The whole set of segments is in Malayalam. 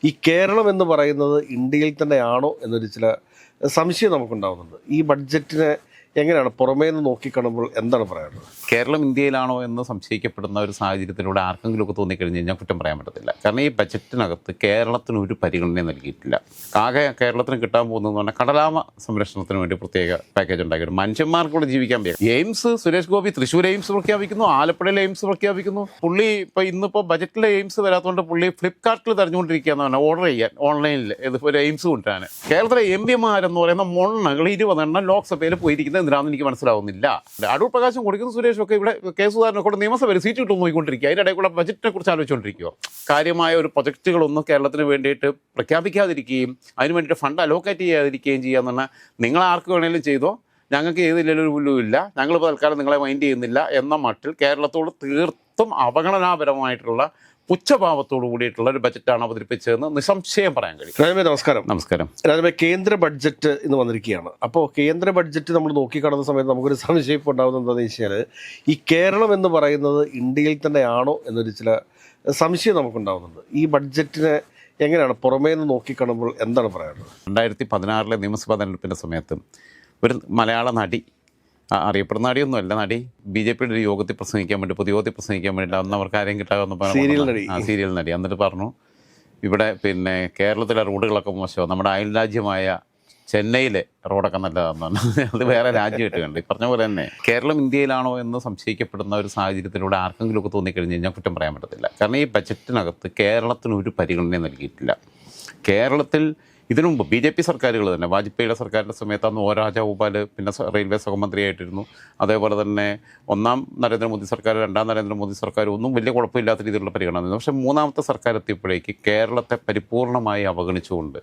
ഈ കേരളം എന്ന് പറയുന്നത് ഇന്ത്യയിൽ തന്നെയാണോ എന്നൊരു ചില സംശയം നമുക്കുണ്ടാകുന്നുണ്ട്. ഈ ബഡ്ജറ്റിനെ എങ്ങനെയാണ് പുറമേ നിന്ന് നോക്കിക്കാണുമ്പോൾ എന്താണ് പറയാനുള്ളത്? കേരളം ഇന്ത്യയിലാണോ എന്ന് സംശയിക്കപ്പെടുന്ന ഒരു സാഹചര്യത്തിലൂടെ ആർക്കെങ്കിലുമൊക്കെ തോന്നിക്കഴിഞ്ഞ് കഴിഞ്ഞാൽ കുറ്റം പറയാൻ പറ്റത്തില്ല. കാരണം ഈ ബജറ്റിനകത്ത് കേരളത്തിന് ഒരു പരിഗണനയും നൽകിയിട്ടില്ല. ആകെ കേരളത്തിന് കിട്ടാൻ പോകുന്നതെന്ന് പറഞ്ഞാൽ കടലാമ സംരക്ഷണത്തിന് വേണ്ടി പ്രത്യേക പാക്കേജ് ഉണ്ടാക്കിയിട്ട് മനുഷ്യന്മാർക്കൂടെ ജീവിക്കാൻ പറ്റും. എയിംസ് സുരേഷ് ഗോപി തൃശ്ശൂർ എയിംസ് പ്രഖ്യാപിക്കുന്നു, ആലപ്പുഴയിലെ എയിംസ് പ്രഖ്യാപിക്കുന്നു. പുള്ളി ഇന്നിപ്പോൾ ബജറ്റിലെ എയിംസ് വരാത്തതുകൊണ്ട് പുള്ളി ഫ്ലിപ്കാർട്ടിൽ തെരഞ്ഞുകൊണ്ടിരിക്കുകയെന്ന് പറഞ്ഞാൽ ഓർഡർ ചെയ്യാൻ ഓൺലൈനിൽ ഒരു എയിംസ് കൊണ്ടുവരാൻ. കേരളത്തിലെ MP-മാരെന്ന് പറയുന്ന മൊണ്ണകൾ 20 എണ്ണം ലോക്സഭയിൽ പോയിരിക്കുന്നത് എന്തിനാണെന്ന് എനിക്ക് മനസ്സിലാവുന്നില്ല. അടൂർ പ്രകാശം കൊടുക്കുന്ന സുരേഷൊക്കെ ഇവിടെ കേസുകാരനൊക്കെ നിയമസഭയിൽ സീറ്റ് കിട്ടും നോക്കിക്കൊണ്ടിരിക്കുക. അതിൻ്റെ ഇടയിൽ കൂടെ ബജറ്റിനെ കുറിച്ച് ആലോചിച്ചുകൊണ്ടിരിക്കുക. കാര്യമായ ഒരു പ്രൊജക്റ്റുകളൊന്നും കേരളത്തിന് വേണ്ടിയിട്ട് പ്രഖ്യാപിക്കാതിരിക്കുകയും അതിന് വേണ്ടിയിട്ട് ഫണ്ട് അലോക്കേറ്റ് ചെയ്യാതിരിക്കുകയും ചെയ്യാന്ന് പറഞ്ഞാൽ നിങ്ങൾ ആർക്ക് വേണമെങ്കിലും ചെയ്തോ, ഞങ്ങൾക്ക് ചെയ്തില്ലല്ലോ ഒരു പുല്ലുമില്ല, ഞങ്ങളിപ്പോൾ തൽക്കാലം നിങ്ങളെ മൈൻഡ് ചെയ്യുന്നില്ല എന്ന മട്ടിൽ കേരളത്തോട് തീർത്തും അവഗണനാപരമായിട്ടുള്ള പുച്ഛഭാവത്തോടു കൂടിയിട്ടുള്ള ഒരു ബജറ്റാണ് അവതരിപ്പിച്ചതെന്ന് നിസ്സംശയം പറയാൻ കഴിയും. രാജമേ നമസ്കാരം. നമസ്കാരം. രാജമേ, കേന്ദ്ര ബഡ്ജറ്റ് ഇന്ന് വന്നിരിക്കുകയാണ്. അപ്പോൾ കേന്ദ്ര ബഡ്ജറ്റ് നമ്മൾ നോക്കിക്കാണുന്ന സമയത്ത് നമുക്കൊരു സംശയം ഇപ്പോൾ ഉണ്ടാകുന്നത് എന്താണെന്ന് വെച്ചാൽ ഈ കേരളം എന്ന് പറയുന്നത് ഇന്ത്യയിൽ തന്നെയാണോ എന്നൊരു ചില സംശയം നമുക്കുണ്ടാകുന്നുണ്ട്. ഈ ബഡ്ജറ്റിനെ എങ്ങനെയാണ് പുറമേ നിന്ന് നോക്കിക്കാണുമ്പോൾ എന്താണ് പറയാനുള്ളത്? 2016 നിയമസഭാ തെരഞ്ഞെടുപ്പിൻ്റെ സമയത്ത് ഒരു മലയാള നടി, അറിയപ്പെടുന്ന നടിയൊന്നുമല്ല, നടി BJPയുടെ ഒരു യോഗത്തിൽ പ്രസംഗിക്കാൻ വേണ്ടി, പൊതുയോഗത്തിൽ പ്രസംഗിക്കാൻ വേണ്ടി അന്ന് അവർക്ക് ആരെയും കിട്ടാമെന്ന് പറഞ്ഞു. സീരിയൽ നടി എന്നിട്ട് പറഞ്ഞു ഇവിടെ കേരളത്തിലെ റോഡുകളൊക്കെ മോശമാണ്, നമ്മുടെ അയൽ രാജ്യമായ ചെന്നൈയിലെ റോഡൊക്കെ നല്ലതാണെന്ന്. അത് വേറെ രാജ്യമായിട്ട് കണ്ട് പറഞ്ഞ പോലെ തന്നെ കേരളം ഇന്ത്യയിലാണോ എന്ന് സംശയിക്കപ്പെടുന്ന ഒരു സാഹചര്യത്തിലൂടെ ആർക്കെങ്കിലുമൊക്കെ തോന്നിക്കഴിഞ്ഞ് കഴിഞ്ഞാൽ കുറ്റം പറയാൻ പറ്റത്തില്ല. കാരണം ഈ ബജറ്റിനകത്ത് കേരളത്തിന് ഒരു പരിഗണനയും നൽകിയിട്ടില്ല. കേരളത്തിൽ ഇതിനു മുമ്പ് BJP സർക്കാരുകൾ തന്നെ, വാജ്പേയിയുടെ സർക്കാരിൻ്റെ സമയത്ത് അന്ന് O രാജഗോപാൽ പിന്നെ റെയിൽവേ സഹമന്ത്രിയായിട്ടിരുന്നു. അതേപോലെ തന്നെ ഒന്നാം നരേന്ദ്രമോദി സർക്കാർ, രണ്ടാം നരേന്ദ്രമോദി സർക്കാർ ഒന്നും വലിയ കുഴപ്പമില്ലാത്ത രീതിയിലുള്ള പരിഗണന. പക്ഷേ മൂന്നാമത്തെ സർക്കാർ എത്തിയപ്പോഴേക്ക് കേരളത്തെ പരിപൂർണമായി അവഗണിച്ചുകൊണ്ട്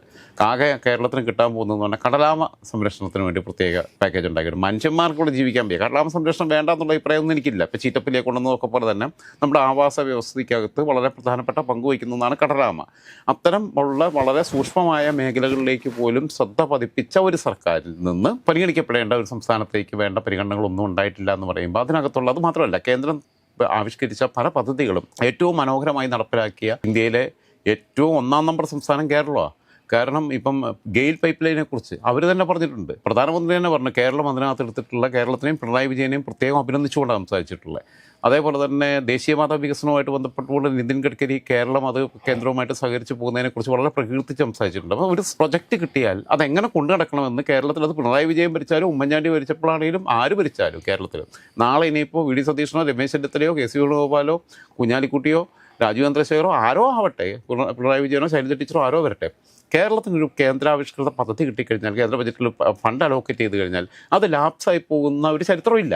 ആകെ കേരളത്തിന് കിട്ടാൻ പോകുന്നതെന്ന് പറഞ്ഞാൽ കടലാമ സംരക്ഷണത്തിന് വേണ്ടി പ്രത്യേക പാക്കേജ് ഉണ്ടാക്കിയിട്ട് മനുഷ്യന്മാർക്കൂടെ ജീവിക്കാൻ പറ്റും. കടലാമ സംരക്ഷണം വേണ്ട എന്നുള്ള അഭിപ്രായമൊന്നും എനിക്കില്ല. ഇപ്പോൾ ചീറ്റപ്പള്ളിയെ കൊണ്ടുവന്നതൊക്കെ പോലെ തന്നെ നമ്മുടെ ആവാസ വ്യവസ്ഥയ്ക്കകത്ത് വളരെ പ്രധാനപ്പെട്ട പങ്ക് വഹിക്കുന്നതാണ് കടലാമ. അത്തരം ഉള്ള വളരെ സൂക്ഷ്മമായ മേഖലകളിലേക്ക് പോലും ശ്രദ്ധ പതിപ്പിച്ച ഒരു സർക്കാരിൽ നിന്ന് പരിഗണിക്കപ്പെടേണ്ട ഒരു സംസ്ഥാനത്തേക്ക് വേണ്ട പരിഗണനകളൊന്നും ഉണ്ടായിട്ടില്ല എന്ന് പറയുമ്പോൾ അതിനകത്തുള്ള, അത് മാത്രമല്ല കേന്ദ്രം ആവിഷ്കരിച്ച പല പദ്ധതികളും ഏറ്റവും മനോഹരമായി നടപ്പിലാക്കിയ ഇന്ത്യയിലെ ഏറ്റവും 1-ാം നമ്പർ സംസ്ഥാനം കേരളമാണ്. കാരണം ഇപ്പം ഗെയിൽ പൈപ്പ് ലൈനെ കുറിച്ച് അവർ തന്നെ പറഞ്ഞിട്ടുണ്ട്. പ്രധാനമന്ത്രി തന്നെ പറഞ്ഞു കേരളം അതിനകത്ത് എടുത്തിട്ടുള്ള കേരളത്തിനെയും പിണറായി വിജയനെയും പ്രത്യേകം അഭിനന്ദിച്ചുകൊണ്ടാണ് സംസാരിച്ചിട്ടുള്ളത്. അതേപോലെ തന്നെ ദേശീയപാത വികസനവുമായിട്ട് ബന്ധപ്പെട്ടുകൊണ്ട് നിതിൻ ഗഡ്കരി കേരളം അത് കേന്ദ്രവുമായിട്ട് സഹകരിച്ച് പോകുന്നതിനെക്കുറിച്ച് വളരെ പ്രകീർത്തിച്ച് സംസാരിച്ചിട്ടുണ്ട്. അപ്പോൾ ഒരു പ്രൊജക്റ്റ് കിട്ടിയാൽ അതെങ്ങനെ കൊണ്ടു നടക്കണമെന്ന് കേരളത്തിൽ, അത് പിണറായി വിജയൻ ഭരിച്ചാലും ഉമ്മൻചാണ്ടി ഭരിച്ചപ്പോഴാണെങ്കിലും ആര് ഭരിച്ചാലും കേരളത്തിൽ നാളെ ഇനിയിപ്പോൾ VD സതീശനോ രമേശ് ചെന്നിത്തലയോ KC വേണുഗോപാലോ കുഞ്ഞാലിക്കുട്ടിയോ രാജീവ് ചന്ദ്രശേഖരോ ആരോ ആവട്ടെ, പിണറായി വിജയനോ ശൈലജ ടീച്ചറോ ആരോ വരട്ടെ, കേരളത്തിനൊരു കേന്ദ്രാവിഷ്കൃത പദ്ധതി കിട്ടിക്കഴിഞ്ഞാൽ, കേന്ദ്ര ബജറ്റിൽ ഫണ്ട് അലോക്കേറ്റ് ചെയ്ത് കഴിഞ്ഞാൽ അത് ലാപ്സായി പോകുന്ന ഒരു ചരിത്രമില്ല.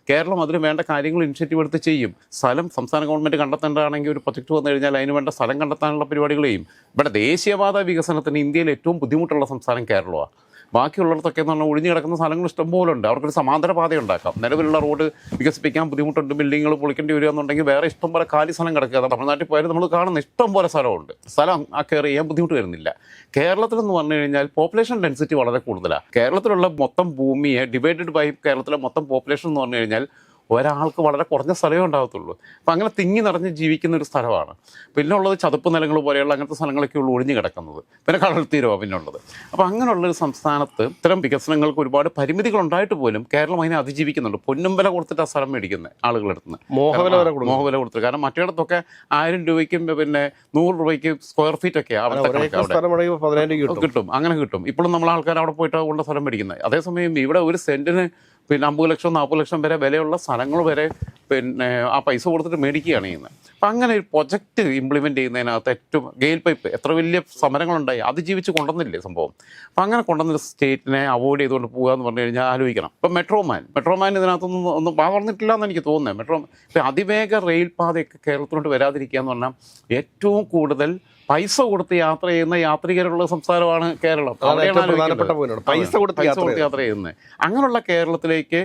കേരളം അതിന് വേണ്ട കാര്യങ്ങൾ ഇനിഷ്യേറ്റീവ് എടുത്ത് ചെയ്യും. സ്ഥലം സംസ്ഥാന ഗവൺമെൻറ് കണ്ടെത്തേണ്ടതാണെങ്കിൽ ഒരു പ്രൊജക്റ്റ് വന്നു കഴിഞ്ഞാൽ അതിന് വേണ്ട സ്ഥലം കണ്ടെത്താനുള്ള പരിപാടികൾ ചെയ്യും. ഇവിടെ ദേശീയപാത വികസനത്തിന് ഇന്ത്യയിൽ ഏറ്റവും ബുദ്ധിമുട്ടുള്ള സംസ്ഥാനം കേരളമാണ്. ബാക്കിയുള്ളിടത്തൊക്കെ എന്ന് പറഞ്ഞാൽ ഒഴിഞ്ഞു കിടക്കുന്ന സ്ഥലങ്ങൾ ഇഷ്ടംപോലെ ഉണ്ട്. അവർക്കൊരു സമാന്തര പാത ഉണ്ടാക്കാം. നിലവിലുള്ള റോഡ് വികസിപ്പിക്കാൻ ബുദ്ധിമുട്ടുണ്ട്, ബിൽഡിങ്ങുകൾ പൊളിക്കേണ്ടി വരിക എന്നുണ്ടെങ്കിൽ വേറെ ഇഷ്ടംപോലെ കാലി സ്ഥലം കിടക്കുക. തമിഴ്നാട്ടിൽ പോയാലും നമ്മൾ കാണുന്ന ഇഷ്ടംപോലെ സ്ഥലമുണ്ട്, സ്ഥലം കെയർ ചെയ്യാൻ ബുദ്ധിമുട്ട് വരുന്നില്ല. കേരളത്തിലെന്ന് പറഞ്ഞു കഴിഞ്ഞാൽ പോപ്പുലേഷൻ ഡെൻസിറ്റി വളരെ കൂടുതലാണ്. കേരളത്തിലുള്ള മൊത്തം ഭൂമിയെ ഡിവൈഡഡ് ബൈ കേരളത്തിലെ മൊത്തം പോപ്പുലേഷൻ എന്ന് പറഞ്ഞു കഴിഞ്ഞാൽ ഒരാൾക്ക് വളരെ കുറഞ്ഞ സ്ഥലമേ ഉണ്ടാകത്തുള്ളൂ. അപ്പം അങ്ങനെ തിങ്ങി നിറഞ്ഞ് ജീവിക്കുന്ന ഒരു സ്ഥലമാണ്. പിന്നെ ഉള്ളത് ചതുപ്പ് നിലങ്ങൾ പോലെയുള്ള അങ്ങനത്തെ സ്ഥലങ്ങളൊക്കെ ഉള്ളൂ ഒഴിഞ്ഞു കിടക്കുന്നത്. പിന്നെ കടൽ തീരമാണ് പിന്നെ ഉള്ളത്. അപ്പോൾ അങ്ങനെയുള്ളൊരു സംസ്ഥാനത്ത് ഇത്തരം വികസനങ്ങൾക്ക് ഒരുപാട് പരിമിതികളുണ്ടായിട്ട് പോലും കേരളം അതിനെ അതിജീവിക്കുന്നുണ്ട്. പൊന്നും വില കൊടുത്തിട്ട് ആ സ്ഥലം മേടിക്കുന്നത് ആളുകളെടുത്ത്, മോഹവില കൊടുത്തിട്ട്. കാരണം മറ്റിടത്തൊക്കെ 1000 രൂപയ്ക്കും പിന്നെ 100 രൂപയ്ക്ക് സ്ക്വയർ ഫീറ്റ് ഒക്കെ കിട്ടും, അങ്ങനെ കിട്ടും. ഇപ്പോഴും നമ്മൾ ആൾക്കാർ അവിടെ പോയിട്ട് ഉള്ള സ്ഥലം മേടിക്കുന്നത്. അതേസമയം ഇവിടെ ഒരു സെൻറ്റിന് പിന്നെ 50 ലക്ഷം 40 ലക്ഷം വരെ വിലയുള്ള സ്ഥലങ്ങൾ വരെ പിന്നെ ആ പൈസ കൊടുത്തിട്ട് മേടിക്കുകയാണ് ചെയ്യുന്നത്. അപ്പം അങ്ങനെ ഒരു പ്രൊജക്റ്റ് ഇംപ്ലിമെൻറ്റ് ചെയ്യുന്നതിനകത്ത് ഏറ്റവും ഗെയിൽ പൈപ്പ് എത്ര വലിയ സമരങ്ങളുണ്ടായി, അതിജീവിച്ച് കൊണ്ടുവന്നില്ലേ സംഭവം. അപ്പം അങ്ങനെ കൊണ്ടുവന്നൊരു സ്റ്റേറ്റിനെ അവോയ്ഡ് ചെയ്തുകൊണ്ട് പോകുക എന്ന് പറഞ്ഞു കഴിഞ്ഞാൽ ആലോചിക്കണം. ഇപ്പം മെട്രോമാൻ ഇതിനകത്തൊന്നും പറഞ്ഞിട്ടില്ല എന്ന് എനിക്ക് തോന്നുന്നത്. ഇപ്പം അതിവേഗ റെയിൽ പാതയൊക്കെ കേരളത്തിലോട്ട് വരാതിരിക്കുക എന്ന് പറഞ്ഞാൽ ഏറ്റവും കൂടുതൽ പൈസ കൊടുത്ത് യാത്ര ചെയ്യുന്ന യാത്രികരുള്ള സംസ്ഥാനമാണ് കേരളം. പൈസ കൊടുത്ത് യാത്ര ചെയ്യുന്നത്. അങ്ങനെയുള്ള കേരളത്തിലേക്ക്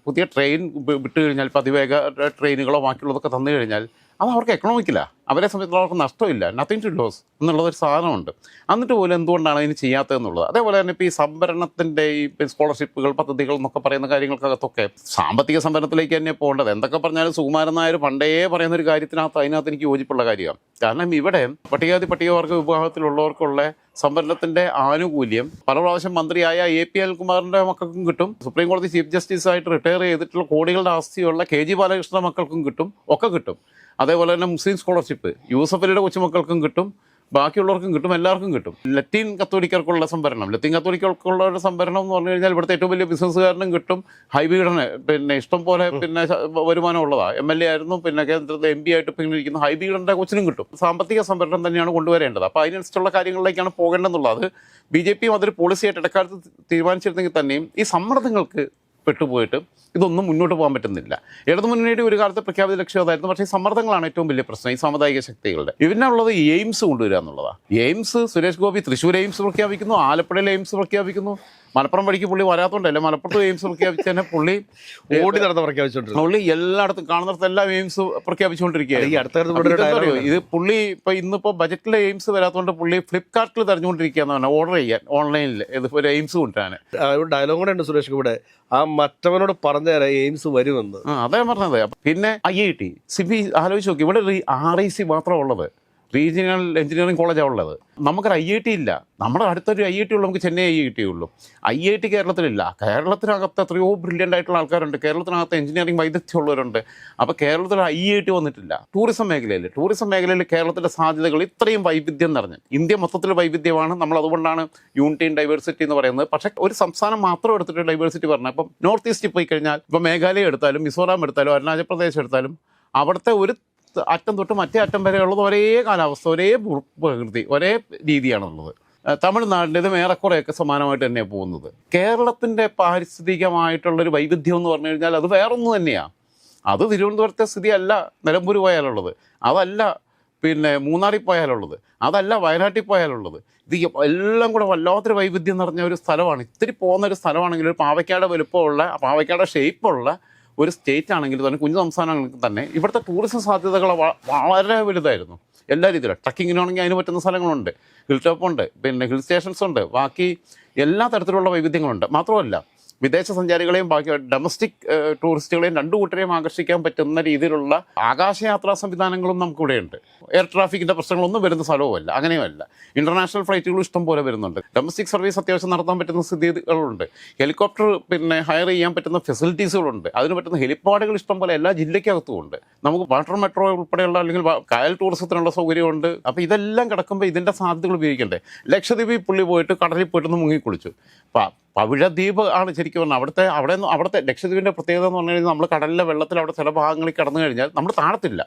പുതിയ ട്രെയിൻ വിട്ട് കഴിഞ്ഞാൽ, ഇപ്പോൾ അതിവേഗ ട്രെയിനുകളോ ബാക്കിയുള്ളതൊക്കെ തന്നു കഴിഞ്ഞാൽ അത് അവർക്ക് എക്കണോമിക്കില്ല. അവരെ സംബന്ധിച്ചിടത്തോളം അവർക്ക് നഷ്ടമില്ല, നത്തിങ് ടു ലോസ് എന്നുള്ളതൊരു സാധനമുണ്ട്. എന്നിട്ട് പോലും എന്തുകൊണ്ടാണ് അതിന് ചെയ്യാത്തതെന്നുള്ളത്. അതേപോലെ തന്നെ ഇപ്പോൾ ഈ സംഭരണത്തിൻ്റെ ഈ സ്കോളർഷിപ്പുകൾ, പദ്ധതികൾ എന്നൊക്കെ പറയുന്ന കാര്യങ്ങൾക്കകത്തൊക്കെ സാമ്പത്തിക സംഭരണത്തിലേക്ക് തന്നെ പോകേണ്ടത്. എന്തൊക്കെ പറഞ്ഞാലും സുകുമാരൻ നായർ പണ്ടേ പറയുന്ന ഒരു അതിനകത്ത് എനിക്ക് യോജിപ്പുള്ള കാര്യമാണ്. കാരണം ഇവിടെ പട്ടികവർഗ വിഭാഗത്തിലുള്ളവർക്കുള്ള സംഭരണത്തിൻ്റെ ആനുകൂല്യം പല പ്രാവശ്യം മന്ത്രിയായ AP അനിൽകുമാറിൻ്റെ മക്കൾക്കും കിട്ടും, സുപ്രീം കോടതി ചീഫ് ജസ്റ്റിസായിട്ട് റിട്ടയർ ചെയ്തിട്ടുള്ള കോടികളുടെ ആസ്തിയുള്ള KG ബാലകൃഷ്ണൻ്റെ മക്കൾക്കും കിട്ടും, ഒക്കെ കിട്ടും. അതേപോലെ തന്നെ മുസ്ലിം സ്കോളർഷിപ്പ് യൂസഫ് അലിയുടെ കൊച്ചുമക്കൾക്കും കിട്ടും, ബാക്കിയുള്ളവർക്കും കിട്ടും, എല്ലാവർക്കും കിട്ടും. ലത്തീൻ കത്തോലിക്കർക്കുള്ള സംഭരണം, ലത്തീൻ കത്തോലിക്കർക്കുള്ള ഒരു സംഭരണം എന്ന് പറഞ്ഞു കഴിഞ്ഞാൽ ഇവിടുത്തെ ഏറ്റവും വലിയ ബിസിനസ്സുകാരനും കിട്ടും. ഹൈബീഡന് ഇഷ്ടം പോലെ വരുമാനം ഉള്ളതാണ്, MLA ആയിരുന്നു, കേന്ദ്രത്തിലെ MP ആയിട്ട് ഇരിക്കുന്ന ഹൈബീഡൻ്റെ കൊച്ചിനും കിട്ടും. സാമ്പത്തിക സംഭരണം തന്നെയാണ് കൊണ്ടുവരേണ്ടത്. അപ്പോൾ അതിനനുസരിച്ചുള്ള കാര്യങ്ങളിലേക്കാണ് പോകേണ്ടതെന്നുള്ളത്. BJP അതൊരു പോളിസിയായിട്ട് ഇടക്കാലത്ത് തീരുമാനിച്ചിരുന്നെങ്കിൽ തന്നെയും ഈ സമ്മർദ്ദങ്ങൾക്ക് പെട്ടുപോയിട്ട് ഇതൊന്നും മുന്നോട്ട് പോകാൻ പറ്റുന്നില്ല. ഇടതുമുന്നണിയുടെ ഒരു കാലത്ത് പ്രഖ്യാപിത ലക്ഷ്യം അതായിരുന്നു. പക്ഷേ ഈ സമ്മർദ്ദങ്ങളാണ് ഏറ്റവും വലിയ പ്രശ്നം, ഈ സാമുദായിക ശക്തികളുടെ. ഇതിനുള്ളത് എയിംസ് കൊണ്ടുവരിക എന്നുള്ളതാണ്. എയിംസ് സുരേഷ് ഗോപി തൃശ്ശൂർ എയിംസ് പ്രഖ്യാപിക്കുന്നു, ആലപ്പുഴയിൽ എയിംസ് പ്രഖ്യാപിക്കുന്നു. മലപ്പുറം വഴിക്ക് പുള്ളി വരാത്തോണ്ടല്ലേ, മലപ്പുറത്ത് എയിംസ് പ്രഖ്യാപിച്ചതന്നെ പുള്ളി ഓടി നടന്ന് പ്രഖ്യാപിച്ചോണ്ടിരുന്നു. പുള്ളി എല്ലായിടത്തും കാണുന്നിടത്തെല്ലാം എയിംസ് പ്രഖ്യാപിച്ചുകൊണ്ടിരിക്കുകയാണ്. ഇത് പുള്ളി ഇന്നിപ്പോൾ ബജറ്റിലെ എയിംസ് വരാത്തതുകൊണ്ട് പുള്ളി ഫ്ലിപ്കാർട്ടിൽ തെരഞ്ഞുകൊണ്ടിരിക്കുകയെന്ന് പറഞ്ഞാൽ ഓർഡർ ചെയ്യാൻ ഓൺലൈനിൽ ഒരു എയിംസ് കൊണ്ടുവരാൻ. ഡയലോഗ് കൂടെ ഉണ്ട് സുരേഷ് ഇവിടെ, ആ മറ്റവനോട് പറഞ്ഞുതരാം എയിംസ് വരുമെന്ന്. അതേ പറഞ്ഞത്. പിന്നെ IIT സിബി ആലോചിച്ച് നോക്കി, ഇവിടെ RIC മാത്രമാണ് ഉള്ളത്, റീജിയണൽ എഞ്ചിനീയറിംഗ് കോളേജാണ് ഉള്ളത്. നമുക്കൊരു IIT ഇല്ല. നമ്മുടെ അടുത്തൊരു IIT ഉള്ളൂ, നമുക്ക് ചെന്നൈ IIT ഉള്ളൂ. IIT കേരളത്തിലില്ല. കേരളത്തിനകത്ത് എത്രയോ ബ്രില്യൻ്റ് ആയിട്ടുള്ള ആൾക്കാരുണ്ട്, കേരളത്തിനകത്ത് എഞ്ചിനീയറിംഗ് വൈദഗ്ധ്യമുള്ളവരുണ്ട്. അപ്പോൾ കേരളത്തിൽ IIT വന്നിട്ടില്ല. ടൂറിസം മേഖലയിൽ കേരളത്തിൻ്റെ സാധ്യതകൾ ഇത്രയും വൈവിധ്യം നിറഞ്ഞ്, ഇന്ത്യ മൊത്തത്തിൽ വൈവിധ്യമാണ്. നമ്മൾ അതുകൊണ്ടാണ് യൂണിറ്റി ഇൻ ഡൈവേഴ്സിറ്റി എന്ന് പറയുന്നത്. പക്ഷേ ഒരു സംസ്ഥാനം മാത്രം എടുത്തിട്ട് ഡൈവേഴ്സിറ്റി പറഞ്ഞാൽ, ഇപ്പം നോർത്ത് ഈസ്റ്റിൽ പോയി കഴിഞ്ഞാൽ, ഇപ്പോൾ മേഘാലയ എടുത്താലും മിസോറാം എടുത്താലും അരുണാചൽ പ്രദേശ് എടുത്താലും അവിടുത്തെ ഒരു അറ്റം തൊട്ട് മറ്റേ അറ്റം വരെ ഉള്ളത് ഒരേ കാലാവസ്ഥ, ഒരേ പ്രകൃതി, ഒരേ രീതിയാണുള്ളത്. തമിഴ്നാടിൻ്റെതും ഏറെക്കുറെയൊക്കെ സമാനമായിട്ട് തന്നെയാണ് പോകുന്നത്. കേരളത്തിൻ്റെ പാരിസ്ഥിതികമായിട്ടുള്ളൊരു വൈവിധ്യം എന്ന് പറഞ്ഞു കഴിഞ്ഞാൽ അത് വേറൊന്നു തന്നെയാണ്. അത് തിരുവനന്തപുരത്തെ സ്ഥിതിയല്ല നിലമ്പൂർ പോയാലുള്ളത്, അതല്ല മൂന്നാറിൽ പോയാലുള്ളത്, അതല്ല വയനാട്ടിൽ പോയാലുള്ളത്. ഇത് എല്ലാം കൂടെ വല്ലാത്തൊരു വൈവിധ്യം നിറഞ്ഞ ഒരു സ്ഥലമാണ്. ഇത്തിരി പോകുന്നൊരു സ്ഥലമാണെങ്കിൽ, ഒരു പാവയ്ക്കാട് വലുപ്പമുള്ള, പാവയ്ക്കാട് ഷേപ്പുള്ള ഒരു സ്റ്റേറ്റ് ആണെങ്കിൽ തന്നെ, കുഞ്ഞു സംസ്ഥാനങ്ങൾക്ക് തന്നെ ഇവിടുത്തെ ടൂറിസം സാധ്യതകൾ വളരെ വലുതായിരുന്നു എല്ലാ രീതിയിലും. ട്രക്കിങ്ങിനാണെങ്കിൽ അതിന് പറ്റുന്ന സ്ഥലങ്ങളുണ്ട്, ഹിൽ ടോപ്പുണ്ട്, ഹിൽ സ്റ്റേഷൻസ് ഉണ്ട്, ബാക്കി എല്ലാ തരത്തിലുള്ള വൈവിധ്യങ്ങളുണ്ട്. മാത്രമല്ല വിദേശ സഞ്ചാരികളെയും ബാക്കി ഡൊമസ്റ്റിക് ടൂറിസ്റ്റുകളെയും രണ്ടു കൂട്ടരെയും ആകർഷിക്കാൻ പറ്റുന്ന രീതിയിലുള്ള ആകാശയാത്രാ സംവിധാനങ്ങളും നമുക്കിവിടെയുണ്ട്. എയർ ട്രാഫിക്കിൻ്റെ പ്രശ്നങ്ങളൊന്നും വരുന്ന സ്ഥലവുമല്ല, അങ്ങനെയുമല്ല. ഇൻ്റർനാഷണൽ ഫ്ലൈറ്റുകൾ ഇഷ്ടം പോലെ വരുന്നുണ്ട്. ഡൊമസ്റ്റിക് സർവീസ് അത്യാവശ്യം നടത്താൻ പറ്റുന്ന സ്ഥിതികളുണ്ട്. ഹെലികോപ്റ്റർ ഹയർ ചെയ്യാൻ പറ്റുന്ന ഫെസിലിറ്റീസുകളുണ്ട്. അതിന് പറ്റുന്ന ഹെലിപ്പാഡുകൾ ഇഷ്ടം പോലെ എല്ലാ ജില്ലയ്ക്കകത്തും ഉണ്ട്. നമുക്ക് വാട്ടർ മെട്രോ ഉൾപ്പെടെയുള്ള അല്ലെങ്കിൽ കായൽ ടൂറിസത്തിനുള്ള സൗകര്യമുണ്ട്. അപ്പോൾ ഇതെല്ലാം കിടക്കുമ്പോൾ ഇതിൻ്റെ സാധ്യതകൾ ഉപയോഗിക്കണ്ടേ. ലക്ഷദ്വീപിൽ പുള്ളി പോയിട്ട് കടലിൽ പോയിട്ടൊന്ന് മുങ്ങിക്കുളിച്ചു. പവിഴദ്വീപ് ആണ് ശരിക്കും പറഞ്ഞാൽ അവിടുത്തെ ലക്ഷദ്വീപിൻ്റെ പ്രത്യേകത എന്ന് പറഞ്ഞു കഴിഞ്ഞാൽ, നമ്മൾ കടലിലെ വെള്ളത്തിൽ അവിടെ ചില ഭാഗങ്ങളിൽ കടന്നു കഴിഞ്ഞാൽ നമ്മൾ താഴത്തില്ല,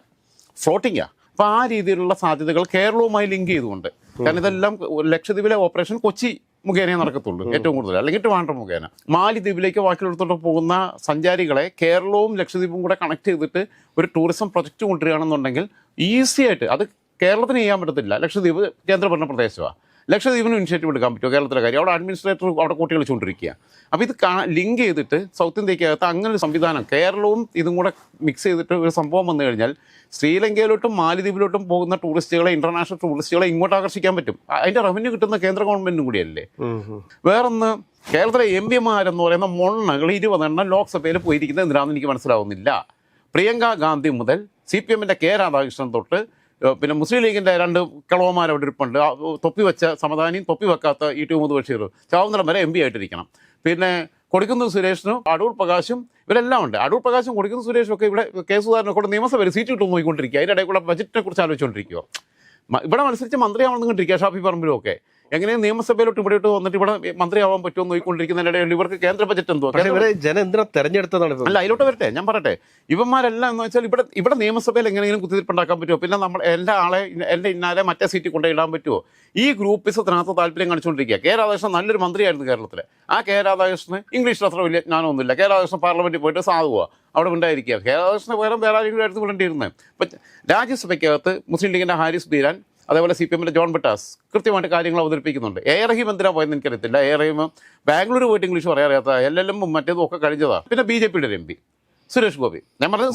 ഫ്ലോട്ടിങ്ങാണ്. അപ്പോൾ ആ രീതിയിലുള്ള സാധ്യതകൾ കേരളവുമായി ലിങ്ക് ചെയ്തുകൊണ്ട്, കാരണം ഇതെല്ലാം ലക്ഷദ്വീപിലെ ഓപ്പറേഷൻ കൊച്ചി മുഖേനേ നടക്കത്തുള്ളൂ ഏറ്റവും കൂടുതൽ, അല്ലെങ്കിൽ ട്രിവാൻഡ്രം മുഖേന. മാലിദ്വീപിലേക്ക് ബാക്കിയെടുത്തോട്ട് പോകുന്ന സഞ്ചാരികളെ കേരളവും ലക്ഷദ്വീപും കൂടെ കണക്ട് ചെയ്തിട്ട് ഒരു ടൂറിസം പ്രൊജക്റ്റ് കൊണ്ടുവരികയാണെന്നുണ്ടെങ്കിൽ ഈസി ആയിട്ട്, അത് കേരളത്തിന് ചെയ്യാൻ പറ്റത്തില്ല, ലക്ഷദ്വീപ് കേന്ദ്രഭരണ പ്രദേശമാണ്. ലക്ഷദ്വീപിന് ഇനിഷ്യേറ്റീവ് എടുക്കാൻ പറ്റുമോ കേരളത്തിലെ കാര്യം? അവിടെ അഡ്മിനിസ്ട്രേറ്റർ അവിടെ കൂട്ടി കളിച്ചുകൊണ്ടിരിക്കുക. അപ്പോൾ ഇത് ലിങ്ക് ചെയ്തിട്ട് സൗത്ത് ഇന്ത്യക്കകത്ത് അങ്ങനെ ഒരു സംവിധാനം, കേരളവും ഇതും കൂടെ മിക്സ് ചെയ്തിട്ട് ഒരു സംഭവം വന്നു കഴിഞ്ഞാൽ ശ്രീലങ്കയിലോട്ടും മാലിദ്വീപിലോട്ടും പോകുന്ന ടൂറിസ്റ്റുകളെ, ഇൻ്റർനാഷണൽ ടൂറിസ്റ്റുകളെ ഇങ്ങോട്ട് ആകർഷിക്കാൻ പറ്റും. അതിൻ്റെ റവന്യൂ കിട്ടുന്ന കേന്ദ്ര ഗവൺമെൻറ്റിനും കൂടിയല്ലേ. വേറൊന്ന്, കേരളത്തിലെ MP-മാരെന്ന് പറയുന്ന മൊണ്ണകൾ 20 എണ്ണം ലോക്സഭയിൽ പോയിരിക്കുന്നത് എന്തിനാണെന്ന് എനിക്ക് മനസ്സിലാവുന്നില്ല. പ്രിയങ്ക ഗാന്ധി മുതൽ CPM-ൻ്റെ K. രാധാകൃഷ്ണൻ തൊട്ട് മുസ്ലിം ലീഗിൻ്റെ 2 കിളവന്മാരവിടെ ഇരിപ്പുണ്ട്. തൊപ്പി വെച്ച സമദാനിയും തൊപ്പി വെക്കാത്ത ET മുഹമ്മദ് ബഷീർ ചാവുന്നിടം വരെ MP ആയിട്ടിരിക്കണം. കൊടിക്കുന്നിൽ സുരേഷിനും അടൂർ പ്രകാശും ഇവരെല്ലാം ഉണ്ട്. അടൂർ പ്രകാശും കൊടിക്കുന്നിൽ സുരേഷും ഒക്കെ ഇവിടെ K. സുധാകരനെ കൂടെ നിയമസഭയിൽ സീറ്റ് കിട്ടും നോക്കിക്കൊണ്ടിരിക്കുക. അതിൻ്റെ ഇടയിൽ കൂടെ ബജറ്റിനെ കുറിച്ച് ആലോചിച്ചുകൊണ്ടിരിക്കുക. ഇവിടെ മത്സരിച്ച് മന്ത്രിയാവണമെന്നിട്ടിരിക്കുക ഷാഫി പറമ്പിലും ഒക്കെ. എങ്ങനെയും നിയമസഭയിലോട്ട് ഇവിടെയോട്ട് വന്നിട്ട് ഇവിടെ മന്ത്രിയാവാൻ പറ്റുമോ നോക്കിക്കൊണ്ടിരിക്കുന്നതിനിടയിൽ ഇവർക്ക് കേന്ദ്ര ബജറ്റ് എന്തോ ജനം എന്തിനാ തെരഞ്ഞെടുത്തതാണ്. അല്ല, അതിലോട്ട് വരട്ടെ, ഞാൻ പറയട്ടെ. ഇവന്മാരെല്ലാം എന്ന് വെച്ചാൽ ഇവിടെ നിയമസഭയിൽ എങ്ങനെയെങ്കിലും കുത്തിരിപ്പുണ്ടാക്കാൻ പറ്റുമോ? പിന്നെ നമ്മൾ എൻ്റെ ഇന്നാലെ മറ്റേ സീറ്റിൽ കൊണ്ടുപോയിടാൻ പറ്റുമോ? ഈ ഗ്രൂപ്പിസത്തിനകത്ത് താല്പര്യം കാണിച്ചുകൊണ്ടിരിക്കുക. K. രാധാകൃഷ്ണൻ നല്ലൊരു മന്ത്രിയായിരുന്നു കേരളത്തിൽ. ആ K. രാധാകൃഷ്ണന് ഇംഗ്ലീഷിൽ അത്ര വലിയ ജ്ഞാനമൊന്നുമില്ല. K. രാധാകൃഷ്ണൻ പാർലമെൻറ്റിൽ പോയിട്ട് സാധുവാ അവിടെ ഉണ്ടായിരിക്കുക. K. രാധാകൃഷ്ണന് പകരം വേറെ ആരെങ്കിലും ആയിരുന്നു വിടേണ്ടിയിരുന്നത്. ഇപ്പം രാജ്യസഭയ്ക്കകത്ത് മുസ്ലിം ലീഗിൻ്റെ ഹാരിസ് ബീരാൻ, അതേപോലെ CPM-ൻ്റെ ജോൺ ബട്ടാസ് കൃത്യമായിട്ട് കാര്യങ്ങൾ അവതരിപ്പിക്കുന്നുണ്ട്. റഹീം എന്തിനാ പോയെന്ന് എനിക്കറിയത്തില്ല. റഹീം ബാംഗ്ലൂർ പോയിട്ട് ഇംഗ്ലീഷ് പറയാറിയാത്ത LLM മറ്റേതും ഒക്കെ കഴിഞ്ഞതാണ്. പിന്നെ BJP-യുടെ ഒരു MP സുരേഷ് ഗോപി. ഞാൻ പറഞ്ഞത്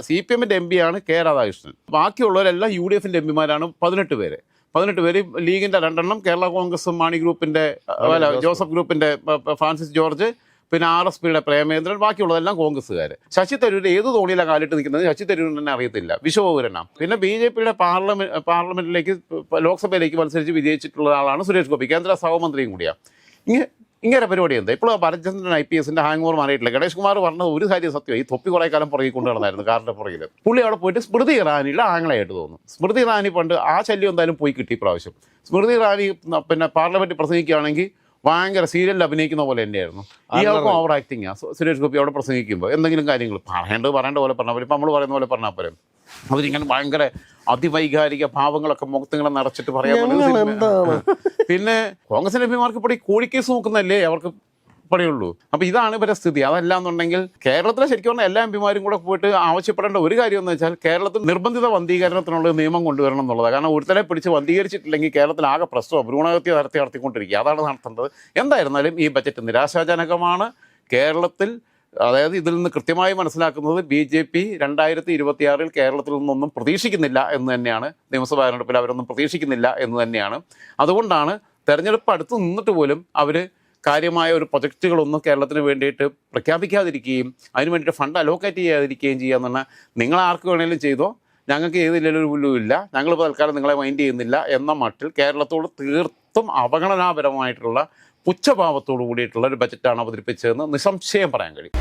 CPM എം പി ആണ് കെ രാധാകൃഷ്ണൻ. ബാക്കിയുള്ളവരെല്ലാം UDF എംപിമാരാണ്. 18 പേര്. 18 പേര് ലീഗിന്റെ 2 കേരള കോൺഗ്രസും മാണി ഗ്രൂപ്പിന്റെ ജോസഫ് ഗ്രൂപ്പിന്റെ ഫ്രാൻസിസ് ജോർജ്, പിന്നെ RSPയുടെ പ്രേമേന്ദ്രൻ, ബാക്കിയുള്ളതെല്ലാം കോൺഗ്രസ്സുകാർ. ശശി തരൂർ ഏത് തോണിയിലാണ് കാലിട്ട് നിൽക്കുന്നത് ശശി തരൂരിന് തന്നെ അറിയത്തില്ല. വിശ്വപൗരനാണ്. പിന്നെ BJPയുടെ പാർലമെന്റിലേക്ക് ലോക്സഭയിലേക്ക് മത്സരിച്ച് വിജയിച്ചിട്ടുള്ള ആളാണ് സുരേഷ് ഗോപി. കേന്ദ്ര സഹമന്ത്രിയും കൂടിയാണ്. ഇങ്ങനെ പരിപാടി എന്താ? ഇപ്പോൾ ഭരത്ചന്ദ്രൻ IPSന്റെ ഹാങ് ഓവർ മാറിയിട്ടില്ല. ഗണേഷ് കുമാർ പറഞ്ഞത് ഒരു കാര്യം സത്യം, ഈ തൊപ്പി കുറേ കാലം പുറകെ കൊണ്ട് നടന്നായിരുന്നു കാറിൻ്റെ പുറകിൽ. പുള്ളി അവിടെ പോയിട്ട് സ്മൃതി ഇറാനിയുടെ ആംഗ്ലയായിട്ട് തോന്നുന്നു. സ്മൃതി ഇറാനി പണ്ട് ആ ശല്യം എന്തായാലും പോയി കിട്ടി പ്രാവശ്യം. സ്മൃതി ഇറാനി പിന്നെ പാർലമെന്റിൽ പ്രസംഗിക്കുകയാണെങ്കിൽ ഭയങ്കര സീരിയലിൽ അഭിനയിക്കുന്ന പോലെ തന്നെയായിരുന്നു. ഇയാൾക്കും ഓവർ ആക്ടിങ് സുരേഷ് ഗോപി അവിടെ പ്രസംഗിക്കുമ്പോൾ എന്തെങ്കിലും കാര്യങ്ങൾ പറയേണ്ട പോലെ പറഞ്ഞാൽ ഇപ്പം നമ്മൾ പറയുന്ന പോലെ പറഞ്ഞാൽ പോലും അവരിങ്ങനെ ഭയങ്കര അതിവൈകാരിക ഭാവങ്ങളൊക്കെ മുഖത്തിങ്ങനെ നിറച്ചിട്ട് പറയാൻ പിന്നെ കോൺഗ്രസിന്റെ എംപിമാർക്ക് ഇപ്പോൾ ഈ കോഴിക്കേസ് നോക്കുന്നതല്ലേ അവർക്ക് പണിയുള്ളൂ. അപ്പോൾ ഇതാണ് ഇവരുടെ സ്ഥിതി. അതല്ല എന്നുണ്ടെങ്കിൽ കേരളത്തിലെ ശരിക്കും പറഞ്ഞാൽ എല്ലാ എംപിമാരും കൂടെ പോയിട്ട് ആവശ്യപ്പെടേണ്ട ഒരു കാര്യം എന്ന് വെച്ചാൽ കേരളത്തിൽ നിർബന്ധിത വന്ധീകരണത്തിനുള്ള നിയമം കൊണ്ടുവരണം എന്നുള്ളതാണ്. കാരണം ഒരുത്തനെ പിടിച്ച് വന്ധീകരിച്ചിട്ടില്ലെങ്കിൽ കേരളത്തിൽ ആകെ പ്രശ്നമാണ്, ഭ്രൂണഹത്യ നടത്തിക്കൊണ്ടിരിക്കുക. അതാണ് നടത്തേണ്ടത്. എന്തായിരുന്നാലും ഈ ബജറ്റ് നിരാശാജനകമാണ്. കേരളത്തിൽ അതായത് ഇതിൽ നിന്ന് കൃത്യമായി മനസ്സിലാക്കുന്നത് BJP 2026 കേരളത്തിൽ നിന്നൊന്നും പ്രതീക്ഷിക്കുന്നില്ല എന്ന് തന്നെയാണ്. നിയമസഭാ തെരഞ്ഞെടുപ്പിൽ അവരൊന്നും പ്രതീക്ഷിക്കുന്നില്ല എന്ന് തന്നെയാണ്. അതുകൊണ്ടാണ് തെരഞ്ഞെടുപ്പ് അടുത്ത് നിന്നിട്ട് പോലും അവർ കാര്യമായ ഒരു പ്രൊജക്റ്റുകളൊന്നും കേരളത്തിന് വേണ്ടിയിട്ട് പ്രഖ്യാപിക്കാതിരിക്കുകയും അതിന് വേണ്ടിയിട്ട് ഫണ്ട് അലോക്കേറ്റ് ചെയ്യാതിരിക്കുകയും ചെയ്യുക എന്ന് പറഞ്ഞാൽ നിങ്ങൾ ആർക്ക് വേണമെങ്കിലും ചെയ്തോ, ഞങ്ങൾക്ക് ഏതില്ലൊരു പുല്ലുമില്ല, ഞങ്ങളിപ്പോൾ തൽക്കാലം നിങ്ങളെ മൈൻഡ് ചെയ്യുന്നില്ല എന്ന മട്ടിൽ കേരളത്തോട് തീർത്തും അവഗണനാപരമായിട്ടുള്ള പുച്ഛഭാവത്തോടു കൂടിയിട്ടുള്ള ഒരു ബജറ്റാണ് അവതരിപ്പിച്ചതെന്ന് നിസ്സംശയം പറയാൻ കഴിയും.